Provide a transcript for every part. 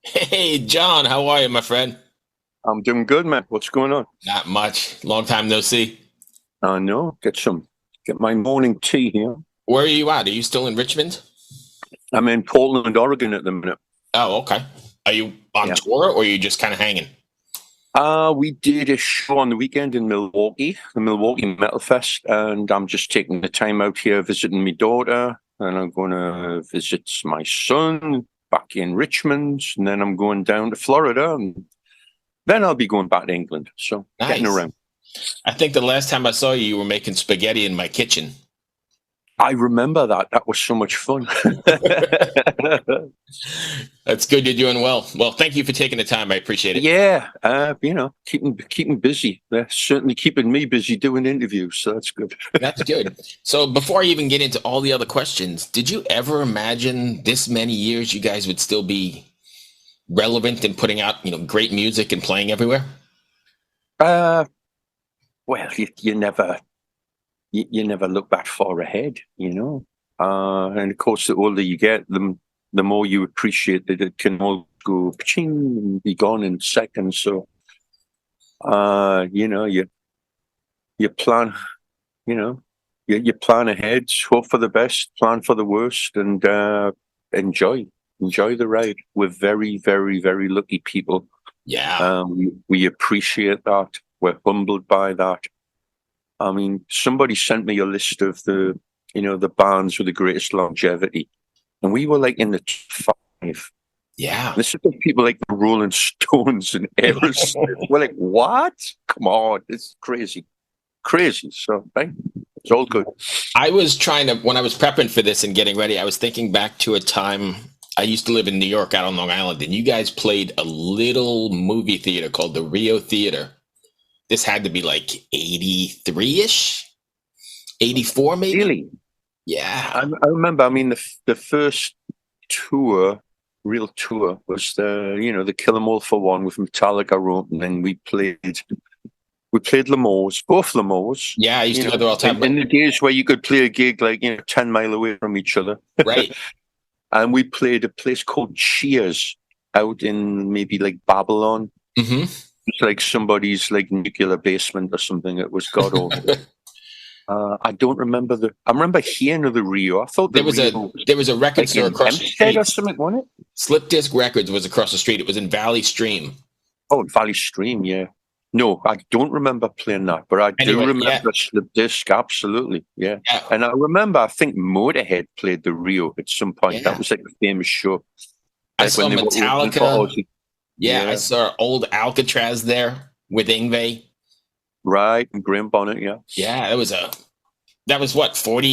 Hey, John, how are you, my friend? I'm doing good, man. What's going on? Not much. Long time no see. I know. Get my morning tea here. Where are you at? Are you still in Richmond? I'm in Portland, Oregon at the minute. Oh, okay. Are you on Yeah. tour or are you just kind of hanging? We did a show on the weekend in Milwaukee, the Milwaukee Metal Fest, and I'm just taking the time out here visiting my daughter, and I'm going to visit my son back in Richmond, and then I'm going down to Florida, and then I'll be going back to England. So getting Nice. around. I think the last time I saw you, you were making spaghetti in my kitchen. I remember that. That was so much fun. That's good. You're doing well. Well, thank you for taking the time. I appreciate it. Yeah, keeping busy. They're certainly keeping me busy doing interviews, so that's good. That's good. So, before I even get into all the other questions, did you ever imagine this many years you guys would still be relevant and putting out, great music and playing everywhere? Uh, well, you never look that far ahead, you know. And of course, the older you get, the more you appreciate that it can all go ching and be gone in seconds. So, you plan, you know, you plan ahead, hope for the best, plan for the worst, and enjoy enjoy the ride. We're very, very, very lucky people. Yeah. We appreciate that. We're humbled by that. I mean, somebody sent me a list of the bands with the greatest longevity, and we were like in the top five. Yeah. This is like people like the Rolling Stones and Aerosmith. We're like, what? Come on, it's crazy, crazy. So, right, it's all good. I was trying to, when I was prepping for this and getting ready, I was thinking back to a time I used to live in New York out on Long Island, and you guys played a little movie theater called the Rio Theater. This had to be like 83 ish, 84 maybe. Really, Yeah. I remember. I mean, the first tour, real tour, was the Kill 'Em All for One with Metallica wrote, and then we played Lemurs, both Lemurs, Yeah. I used to go there all the time. in the days where you could play a gig like 10 mile away from each other. Right. And we played a place called Cheers out in maybe like Babylon. Hmm. It's like somebody's like nuclear basement or something. It was god awful. I don't remember I remember hearing of the Rio. I thought the There was a Rio was there was a record like store in across the Hempstead or street. something, wasn't it? Slip Disc Records was across the street. It was in Valley Stream. Oh, Valley Stream, yeah. No, I don't remember playing that, but I do Anyway, yeah, remember Slip Disc, absolutely, yeah. yeah, And I remember, I think Motorhead played the Rio at some point. That yeah. was like a famous show, I like saw when they were opening for Metallica. Ozzy. Yeah, I Yeah, saw old Alcatraz there with Ingve. right. And Graham Bonnet, yeah. Yeah, that was what, 40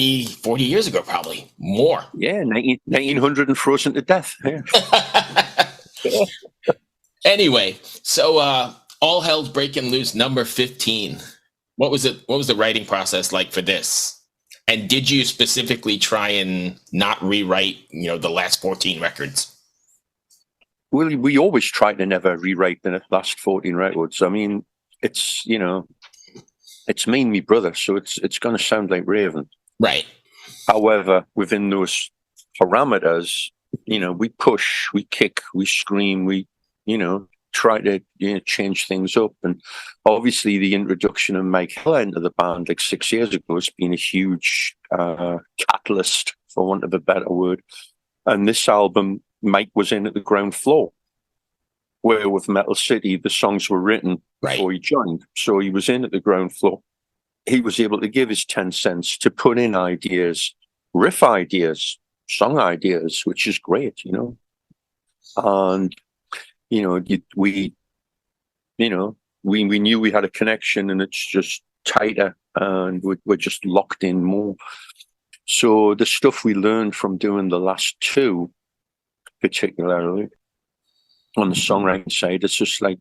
years ago, probably more. Yeah, 1900 and frozen to death. Yeah. Anyway, so all hell's breaking loose number 15. What was the writing process like for this? And did you specifically try and not rewrite, the last 14 records? Well, we always try to never rewrite the last 14 records. I mean, it's, it's me and my brother, so it's going to sound like Raven. Right. However, within those parameters, we push, we kick, we scream, try to change things up. And obviously, the introduction of Mike Hill into the band like 6 years ago has been a huge catalyst, for want of a better word. And this album, Mike was in at the ground floor, where with Metal City, the songs were written Right. before he joined. So he was in at the ground floor. He was able to give his 10 cents to put in ideas, riff ideas, song ideas, which is great, And, we, we knew we had a connection and it's just tighter and we're just locked in more. So the stuff we learned from doing the last two, particularly on the songwriting side, it's just like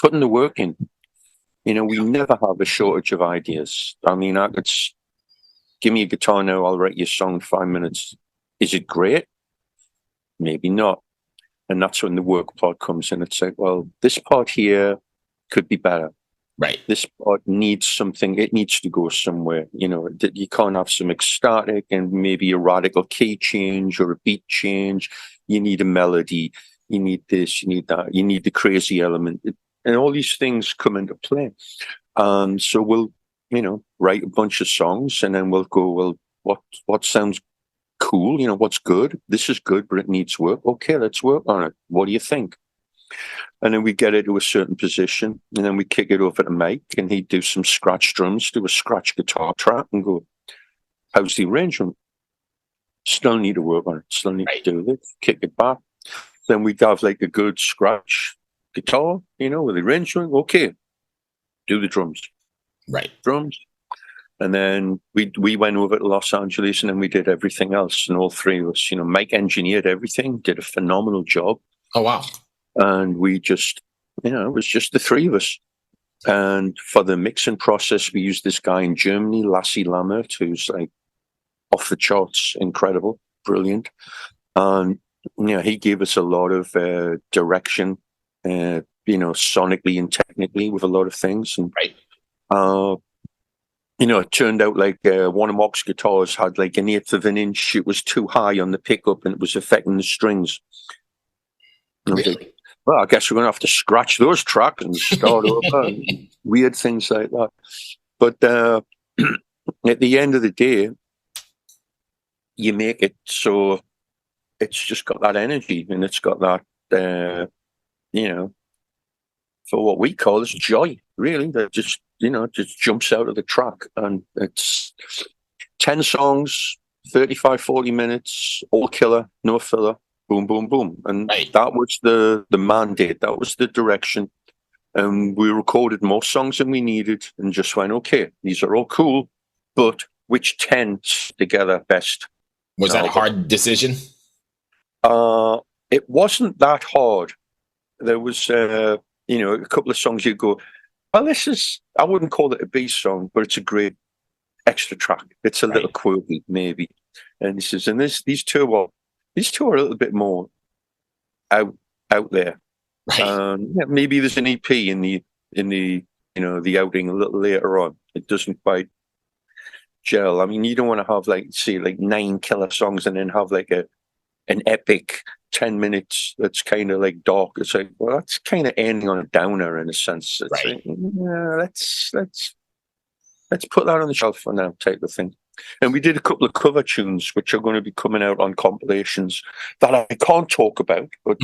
putting the work in. We never have a shortage of ideas. I mean, give me a guitar now, I'll write you a song in 5 minutes. Is it great? Maybe not. And that's when the work part comes in. It's like, well, this part here could be better. Right. This part needs something. It needs to go somewhere. You can't have some ecstatic and maybe a radical key change or a beat change. You need a melody. you need this, you need that, you need the crazy element, and all these things come into play. And so we'll, write a bunch of songs, and then we'll go, well, what sounds cool? What's good? This is good, but it needs work. Okay, let's work on it. What do you think? And then we get it to a certain position, and then we kick it over to Mike, and he'd do some scratch drums, do a scratch guitar track, and go, how's the arrangement? Still need to work on it. Still need to do this. Kick it back. Then we'd have like a good scratch guitar, with the arrangement. Okay, do the drums. Right. Drums. And then we went over to Los Angeles, and then we did everything else. And all three of us, Mike engineered everything, did a phenomenal job. Oh, wow. And we just, it was just the three of us. And for the mixing process, we used this guy in Germany, Lassie Lammert, who's like off the charts, incredible, brilliant. And, he gave us a lot of direction, sonically and technically with a lot of things. And, it turned out like one of Mark's guitars had like an eighth of an inch. It was too high on the pickup, and it was affecting the strings. And I was like, well, I guess we're going to have to scratch those tracks and start over. Weird things like that. But at the end of the day, you make it so it's just got that energy, and it's got that, for what we call this joy, really, that just jumps out of the track. And it's 10 songs, 35, 40 minutes, all killer, no filler. Boom, boom, boom. And that was the mandate. That was the direction. And we recorded more songs than we needed, and just went, okay, these are all cool, but which 10 together best? Was that a hard decision? It wasn't that hard. There was, a couple of songs you go, well, I wouldn't call it a B song, but it's a great extra track. It's a little quirky, maybe. And he says, and these two are a little bit more out there. Maybe there's an EP in the the outing a little later on. It doesn't quite gel. I mean, you don't want to have like 9 killer songs and then have like an epic 10 minutes that's kind of like dark. It's like, well, that's kind of ending on a downer in a sense. It's like, let's put that on the shelf for now, type of thing. And we did a couple of cover tunes, which are going to be coming out on compilations that I can't talk about, but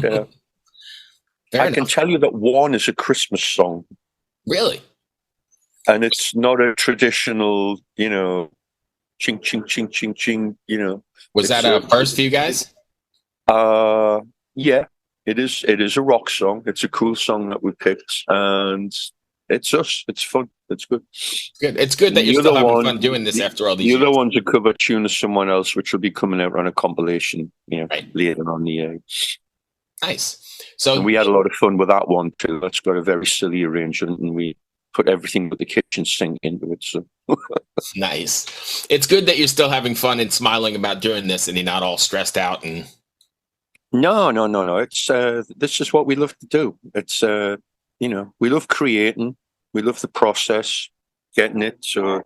I can tell you that one is a Christmas song. Really? And it's not a traditional, ching, ching, ching, ching, ching, Was that a first for you guys? Yeah, it is. It is a rock song. It's a cool song that we picked, and it's us. It's fun. It's good. Good. It's good that you're still having fun doing this after all these years. The other one's a cover tune of someone else, which will be coming out on a compilation, later on the year. Nice. So and we had a lot of fun with that one too. That's got a very silly arrangement, and we put everything but the kitchen sink into it. So nice. It's good that you're still having fun and smiling about doing this, and you're not all stressed out. And no. It's this is what we love to do. It's we love creating. We love the process, getting it. So,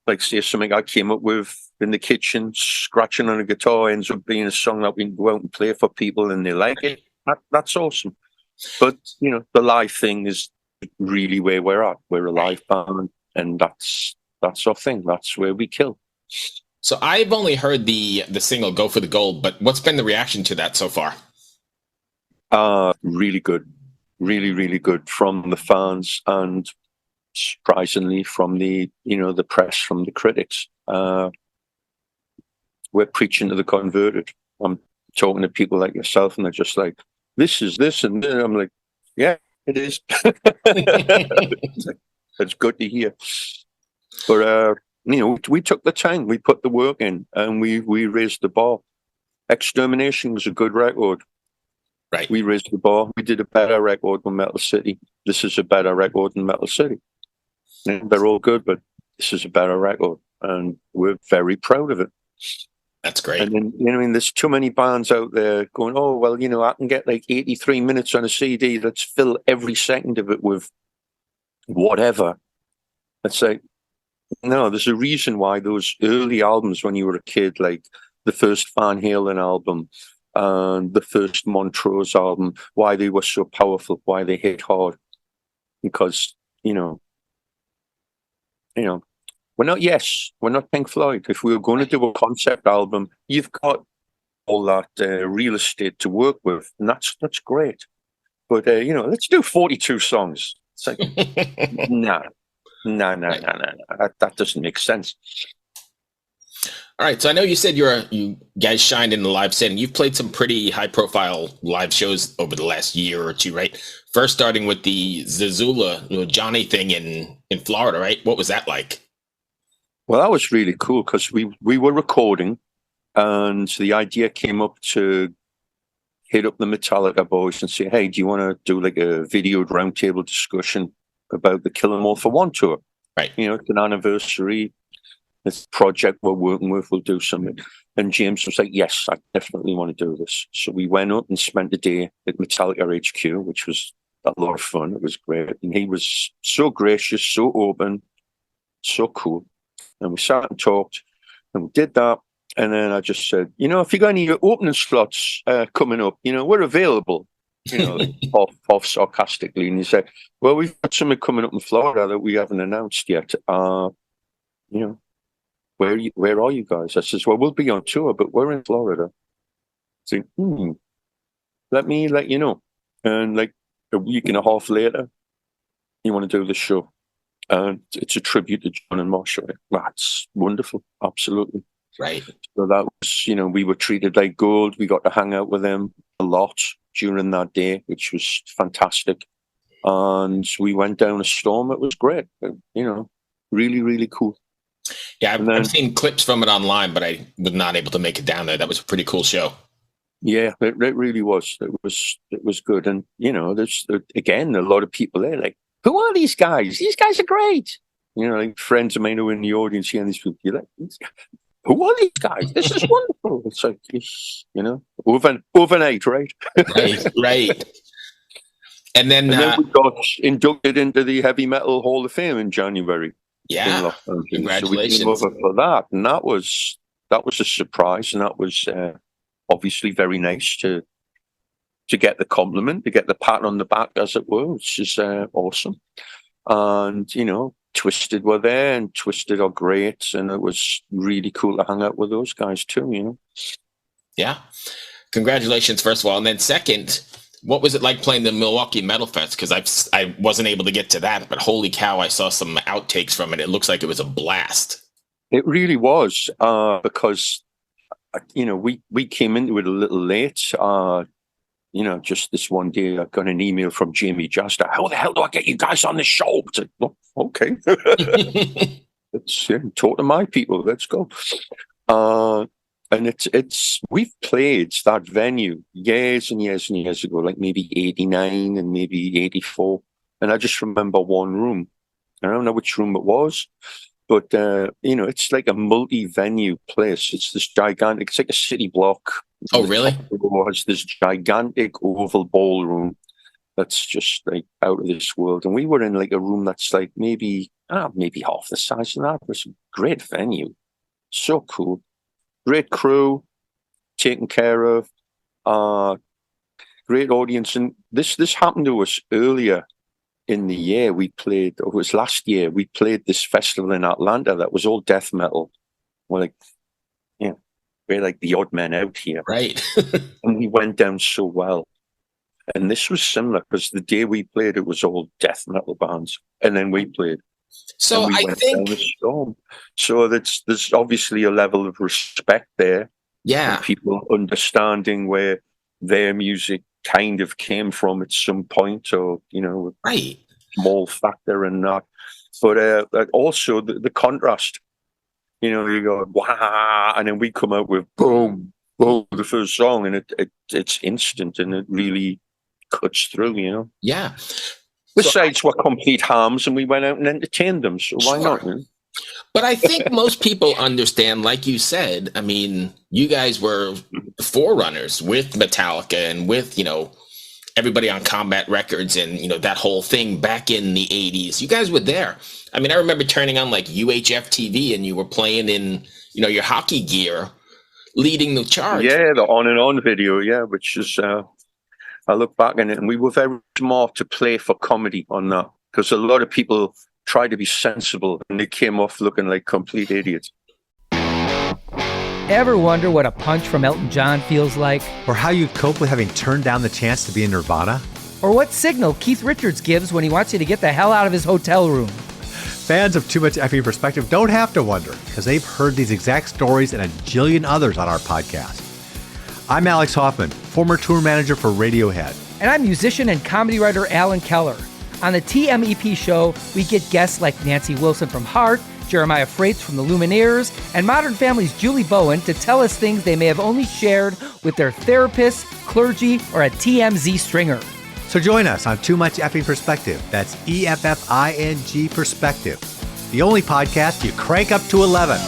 like say something I came up with in the kitchen, scratching on a guitar ends up being a song that we can go out and play for people and they like it. That's awesome. But, the live thing is really where we're at. We're a live band, and that's our thing. That's where we kill. So I've only heard the single "Go for the Gold," but what's been the reaction to that so far? Really good. Really, really good from the fans, and surprisingly from the the press, from the critics. We're preaching to the converted. I'm talking to people like yourself, and they're just like, "This is this," and then I'm like, "Yeah, it is." It's good to hear. But we took the time, we put the work in, and we raised the bar. Extermination was a good record. Right. We raised the bar. We did a better record than Metal City. This is a better record than Metal City. And they're all good, but this is a better record, and we're very proud of it. That's great. And then, there's too many bands out there going, oh, well, I can get like 83 minutes on a CD. Let's fill every second of it with whatever. It's like, no, there's a reason why those early albums when you were a kid, like the first Van Halen album, and the first Montrose album, why they were so powerful, why they hit hard. Because, we're not Pink Floyd. If we were going to do a concept album, you've got all that real estate to work with, and that's great. But let's do 42 songs. It's like, nah. That doesn't make sense. All right, so I know you said you guys shined in the live setting. You've played some pretty high-profile live shows over the last year or two, right? First, starting with the Zazula, Johnny thing in Florida, right? What was that like? Well, that was really cool because we were recording, and the idea came up to hit up the Metallica boys and say, "Hey, do you want to do like a videoed roundtable discussion about the Kill 'Em All for One tour? Right. It's an anniversary. This project we're working with, we'll do something." And James was like, "Yes, I definitely want to do this." So we went up and spent the day at Metallica HQ, which was a lot of fun. It was great. And he was so gracious, so open, so cool. And we sat and talked, and we did that. And then I just said, if you got any opening slots coming up, we're available, off sarcastically. And he said, "Well, we've got something coming up in Florida that we haven't announced yet. Where are you guys?" I says, "Well, we'll be on tour, but we're in Florida." So, let me let you know. And like a week and a half later, you want to do the show. And it's a tribute to John and Marshall. That's wonderful. Absolutely. Right. So that was, we were treated like gold. We got to hang out with them a lot during that day, which was fantastic. And we went down a storm. It was great. Really, really cool. Yeah, I've seen clips from it online, but I was not able to make it down there. That was a pretty cool show. Yeah, it really was. It was good. And, there's, again, a lot of people there like, "Who are these guys? These guys are great." Like friends of mine who are in the audience here, and these people, you're like, "Who are these guys? This is wonderful." It's like, overnight, right? Right. And then we got inducted into the Heavy Metal Hall of Fame in January. Yeah, congratulations. So we came over for that, and that was a surprise, and that was obviously very nice to get the compliment, to get the pat on the back, as it were, which is awesome. And Twisted were there, and Twisted are great, and it was really cool to hang out with those guys too. Yeah, congratulations, first of all, and then second, what was it like playing the Milwaukee Metal Fest? Because I wasn't able to get to that, but holy cow, I saw some outtakes from it. It looks like it was a blast. It really was, because we came into it a little late. Just this one day, I got an email from Jamie Juster. "How the hell do I get you guys on the show?" It's like, "Oh, okay, let's talk to my people. Let's go." And we've played that venue years and years and years ago, like maybe 89 and maybe 84. And I just remember one room. I don't know which room it was, but it's like a multi-venue place. It's this gigantic. It's like a city block. Oh, really? It was this gigantic oval ballroom that's just like out of this world. And we were in like a room that's like maybe half the size of that. It was a great venue. So cool. Great crew, taken care of, great audience. And this happened to us earlier in the year. We played, or it was last year, we played this festival in Atlanta that was all death metal. We're like the odd men out here. Right. And we went down so well. And this was similar because the day we played, it was all death metal bands. And then we played. So I think so there's obviously a level of respect there. Yeah. People understanding where their music kind of came from at some point, or right, small factor in that. But also the contrast. You go wow, and then we come out with boom, boom, the first song, and it's instant, and it really cuts through. Yeah. Besides, we're complete hams, and we went out and entertained them, so why not? But I think most people understand, like you said, I mean, you guys were forerunners with Metallica and with, everybody on Combat Records and, that whole thing back in the 80s. You guys were there. I mean, I remember turning on like UHF TV and you were playing in, your hockey gear, leading the charge. Yeah, the On and On video, yeah, which is, I look back on it, and we were very smart to play for comedy on that, because a lot of people try to be sensible, and they came off looking like complete idiots. Ever wonder what a punch from Elton John feels like? Or how you'd cope with having turned down the chance to be in Nirvana? Or what signal Keith Richards gives when he wants you to get the hell out of his hotel room? Fans of Too Much Effing Perspective don't have to wonder, because they've heard these exact stories and a jillion others on our podcast. I'm Alex Hoffman, former tour manager for Radiohead. And I'm musician and comedy writer Alan Keller. On the TMEP show, we get guests like Nancy Wilson from Heart, Jeremiah Freites from the Lumineers, and Modern Family's Julie Bowen to tell us things they may have only shared with their therapist, clergy, or a TMZ stringer. So join us on Too Much Effing Perspective. That's EFFING Perspective. The only podcast you crank up to 11.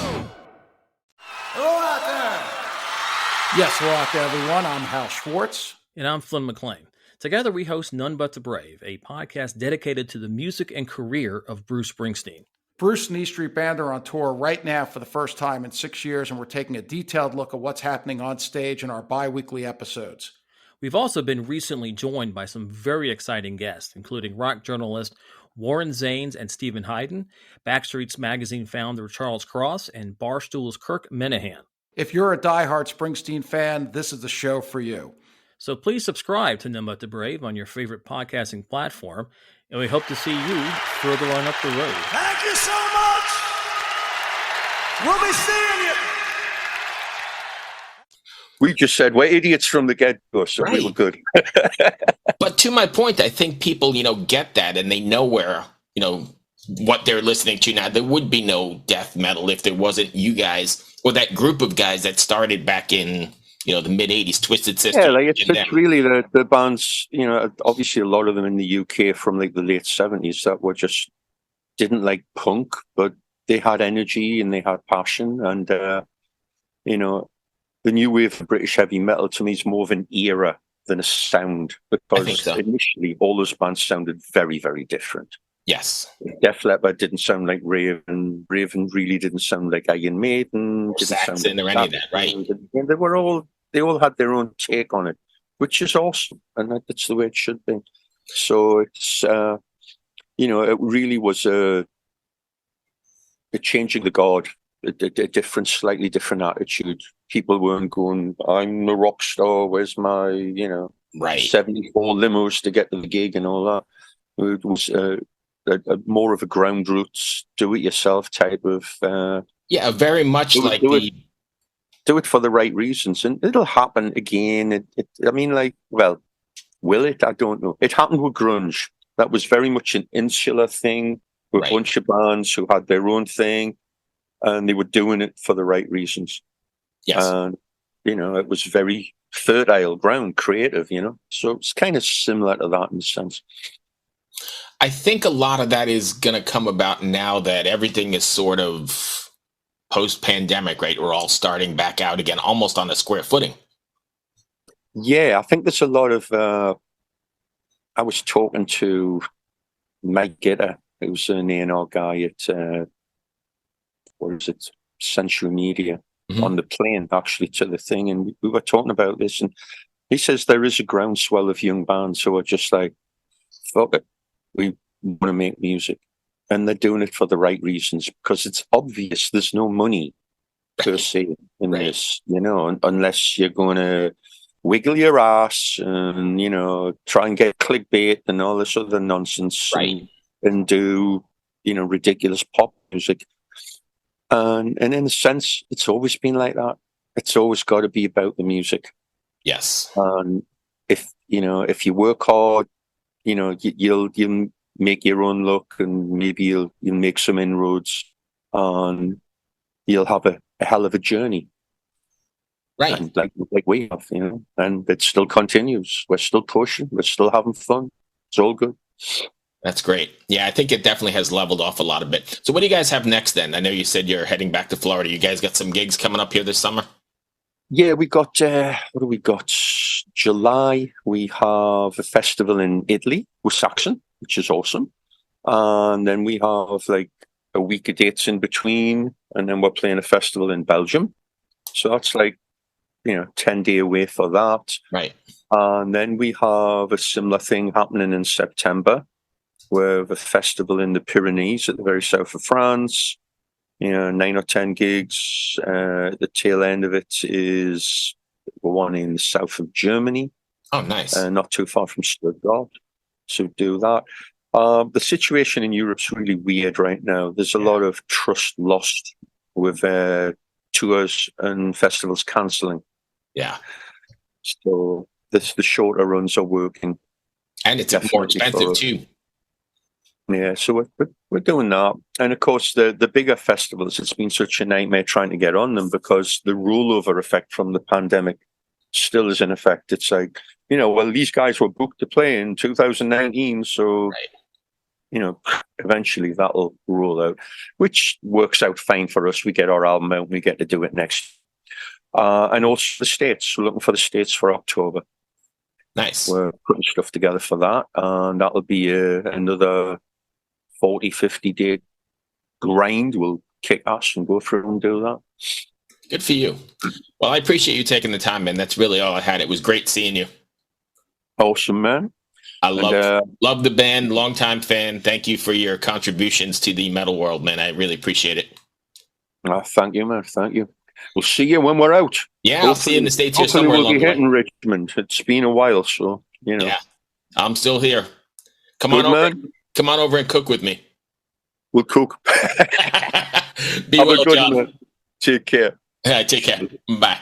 Hello out there. Yes, hello out there, everyone. I'm Hal Schwartz. And I'm Flynn McLean. Together we host None But the Brave, a podcast dedicated to the music and career of Bruce Springsteen. Bruce and E Street Band are on tour right now for the first time in 6 years, and we're taking a detailed look at what's happening on stage in our bi-weekly episodes. We've also been recently joined by some very exciting guests, including rock journalist Warren Zanes and Stephen Hayden, Backstreet's Magazine founder Charles Cross, and Barstool's Kirk Minahan. If you're a diehard Springsteen fan, this is the show for you. So please subscribe to None But the Brave on your favorite podcasting platform, and we hope to see you further on up the road. Thank you so much. We'll be seeing you. We just said we're idiots from the get-go, so we were good. But to my point, I think people, get that, and they know where, what they're listening to now. There would be no death metal if there wasn't you guys, or that group of guys that started back in, the mid-'80s, Twisted Sister. Yeah, it's really the bands, obviously a lot of them in the UK from like the late 70s that were just didn't like punk, but they had energy and they had passion. And, the new wave of British heavy metal to me is more of an era than a sound, because initially all those bands sounded very, very different. Yes. Def Leppard didn't sound like Raven. Raven really didn't sound like Iron Maiden. Didn't Saxon sound like or any of that, right? And they all had their own take on it, which is awesome, and that's the way it should be. So it's, it really was a changing the guard, a different, slightly different attitude. People weren't going, I'm the rock star, where's my, 74 limos to get to the gig and all that. It was a more of a ground roots, do-it-yourself type of... very much do it for the right reasons, and it'll happen again. Will it? I don't know. It happened with grunge. That was very much an insular thing with a bunch of bands who had their own thing, and they were doing it for the right reasons. Yes. And, it was very fertile ground, creative, So it's kind of similar to that in a sense. I think a lot of that is going to come about now that everything is sort of post-pandemic, right? We're all starting back out again, almost on a square footing. Yeah, I think there's a lot of... I was talking to Mike Gitter, who's an A&R guy at, Century Media, on the plane, actually, to the thing, and we were talking about this, and he says there is a groundswell of young bands who are just like, fuck it, we want to make music. And they're doing it for the right reasons, because it's obvious there's no money per se in this, unless you're going to wiggle your ass and, try and get clickbait and all this other nonsense and do, ridiculous pop music. And in a sense, it's always been like that. It's always got to be about the music. Yes. And if you work hard, you'll make your own luck, and maybe you'll make some inroads, and you'll have a hell of a journey. Right. And like we have, and it still continues. We're still pushing. We're still having fun. It's all good. That's great. Yeah, I think it definitely has leveled off a lot of bit. So what do you guys have next then? I know you said you're heading back to Florida. You guys got some gigs coming up here this summer? Yeah, we got, what do we got? July, we have a festival in Italy with Saxon, which is awesome. And then we have like a week of dates in between, and then we're playing a festival in Belgium. So that's like 10-day away for that. Right. And then we have a similar thing happening in September. We have a festival in the Pyrenees at the very south of France. 9 or 10 gigs. The tail end of it is one in the south of Germany. Oh, nice. Not too far from Stuttgart. So do that. The situation in Europe's really weird right now. There's a lot of trust lost with tours and festivals cancelling. Yeah. So the shorter runs are working. And it's more expensive too. Yeah, so we're doing that. And of course, the bigger festivals, it's been such a nightmare trying to get on them because the rollover effect from the pandemic still is in effect. It's like, well, these guys were booked to play in 2019, so, eventually that'll roll out, which works out fine for us. We get our album out and we get to do it next. And also the States. We're looking for the States for October. Nice. We're putting stuff together for that. And that'll be another 40, 50-day grind. We'll kick ass and go through and do that. Good for you. Well, I appreciate you taking the time, man. That's really all I had. It was great seeing you. Awesome, man. I love the band, longtime fan. Thank you for your contributions to the metal world, man. I really appreciate it. Thank you, man. Thank you. We'll see you when we're out. Yeah, I'll see you in the States here somewhere we'll along be the way. hitting Richmond. It's been a while, so, Yeah, I'm still here. Come Good on over. man. Come on over and cook with me. We'll cook. Be Have well, a good John. one. Take care. Take care. Bye.